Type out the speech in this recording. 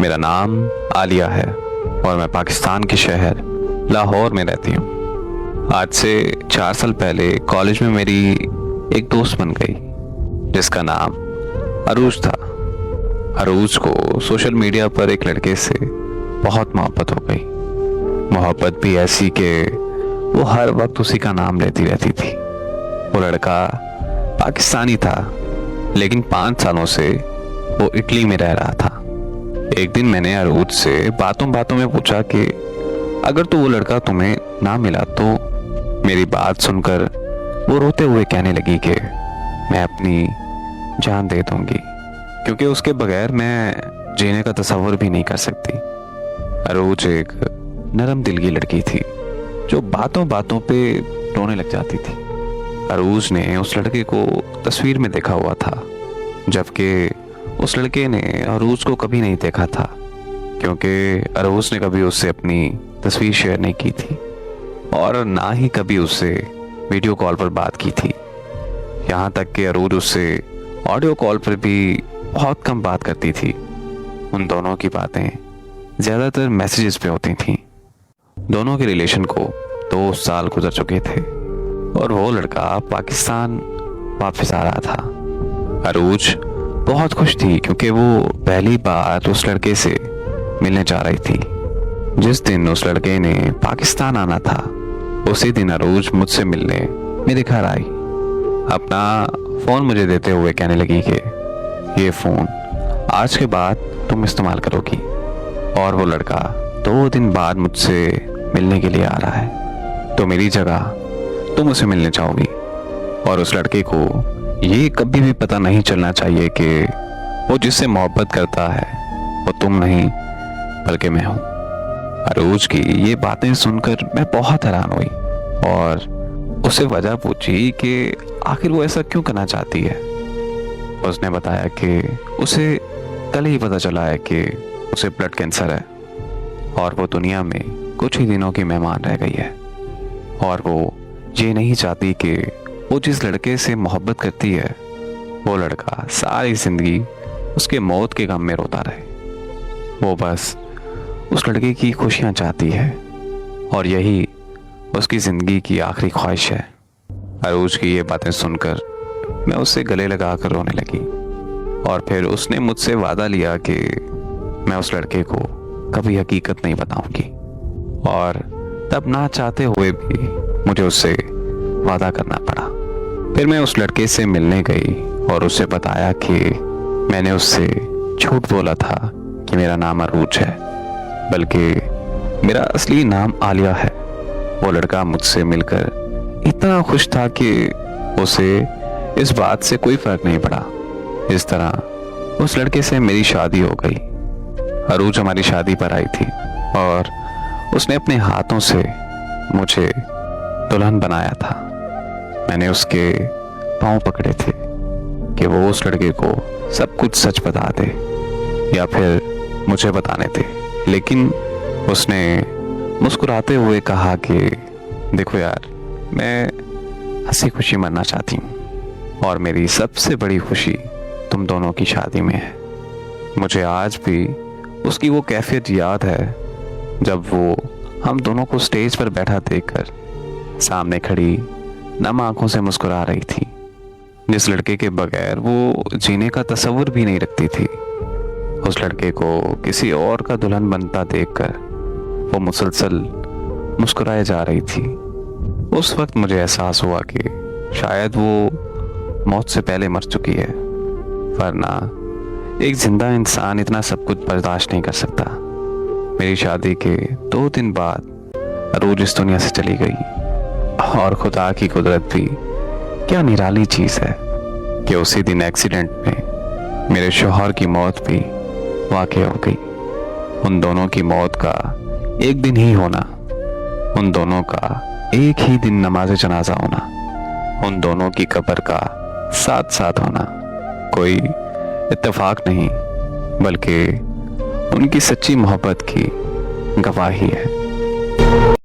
मेरा नाम आलिया है और मैं पाकिस्तान के शहर लाहौर में रहती हूँ। आज से 4 साल पहले कॉलेज में मेरी एक दोस्त बन गई जिसका नाम अरूज था। अरूज को सोशल मीडिया पर एक लड़के से बहुत मोहब्बत हो गई। मोहब्बत भी ऐसी कि वो हर वक्त उसी का नाम लेती रहती थी। वो लड़का पाकिस्तानी था लेकिन 5 सालों से वो इटली में रह रहा था। एक दिन मैंने अरूज से बातों बातों में पूछा कि अगर तो वो लड़का तुम्हें ना मिला तो। मेरी बात सुनकर वो रोते हुए कहने लगी कि मैं अपनी जान दे दूंगी क्योंकि उसके बगैर मैं जीने का तस्वर भी नहीं कर सकती। अरूज एक नरम दिल की लड़की थी जो बातों बातों पे रोने लग जाती थी। अरूज ने उस लड़के को तस्वीर में देखा हुआ था जबकि उस लड़के ने अरूज को कभी नहीं देखा था क्योंकि अरूज ने कभी उससे अपनी तस्वीर शेयर नहीं की थी और ना ही कभी उससे वीडियो कॉल पर बात की थी। यहाँ तक कि अरूज उससे ऑडियो कॉल पर भी बहुत कम बात करती थी। उन दोनों की बातें ज़्यादातर मैसेजेस पे होती थीं। दोनों के रिलेशन को 2 साल गुजर चुके थे और वो लड़का पाकिस्तान वापस आ रहा था। अरूज बहुत खुश थी क्योंकि वो पहली बार उस लड़के से मिलने जा रही थी। जिस दिन उस लड़के ने पाकिस्तान आना था उसी दिन अरूज मुझसे मिलने मेरे घर आई। अपना फ़ोन मुझे देते हुए कहने लगी कि ये फ़ोन आज के बाद तुम इस्तेमाल करोगी और वो लड़का 2 दिन बाद मुझसे मिलने के लिए आ रहा है तो मेरी जगह तुम उसे मिलने जाओगी। और उस लड़के को ये कभी भी पता नहीं चलना चाहिए कि वो जिससे मोहब्बत करता है वो तुम नहीं बल्कि मैं हूँ। अरूज की ये बातें सुनकर मैं बहुत हैरान हुई और उससे वजह पूछी कि आखिर वो ऐसा क्यों करना चाहती है। उसने बताया कि उसे कल ही पता चला है कि उसे ब्लड कैंसर है और वो दुनिया में कुछ ही दिनों की मेहमान रह गई है और वो ये नहीं चाहती कि वो जिस लड़के से मोहब्बत करती है वो लड़का सारी जिंदगी उसके मौत के गम में रोता रहे। वो बस उस लड़के की खुशियाँ चाहती है और यही उसकी ज़िंदगी की आखिरी ख्वाहिश है। अरूज की ये बातें सुनकर मैं उससे गले लगा कर रोने लगी और फिर उसने मुझसे वादा लिया कि मैं उस लड़के को कभी हकीकत नहीं बताऊंगी और तब ना चाहते हुए भी मुझे उससे वादा करना पड़ा। फिर मैं उस लड़के से मिलने गई और उसे बताया कि मैंने उससे झूठ बोला था कि मेरा नाम अरूज है बल्कि मेरा असली नाम आलिया है। वो लड़का मुझसे मिलकर इतना खुश था कि उसे इस बात से कोई फर्क नहीं पड़ा। इस तरह उस लड़के से मेरी शादी हो गई। अरूज हमारी शादी पर आई थी और उसने अपने हाथों से मुझे दुल्हन बनाया था। मैंने उसके पांव पकड़े थे कि वो उस लड़के को सब कुछ सच बता दे या फिर मुझे बताने दे, लेकिन उसने मुस्कुराते हुए कहा कि देखो यार, मैं हंसी खुशी मरना चाहती हूँ और मेरी सबसे बड़ी खुशी तुम दोनों की शादी में है। मुझे आज भी उसकी वो कैफियत याद है जब वो हम दोनों को स्टेज पर बैठा देखकर सामने खड़ी नम आंखों से मुस्कुरा रही थी। जिस लड़के के बगैर वो जीने का तस्वर भी नहीं रखती थी, उस लड़के को किसी और का दुल्हन बनता देखकर वो मुसलसल मुस्कुराए जा रही थी। उस वक्त मुझे एहसास हुआ कि शायद वो मौत से पहले मर चुकी है, वरना एक जिंदा इंसान इतना सब कुछ बर्दाश्त नहीं कर सकता। मेरी शादी के 2 दिन बाद अरूज इस दुनिया से चली गई और खुदा की कुदरत भी क्या निराली चीज़ है कि उसी दिन एक्सीडेंट में मेरे शौहर की मौत भी वाक़ई हो गई। उन दोनों की मौत का एक दिन ही होना, उन दोनों का एक ही दिन नमाज जनाजा होना, उन दोनों की कब्र का साथ साथ होना कोई इत्तेफाक नहीं बल्कि उनकी सच्ची मोहब्बत की गवाही है।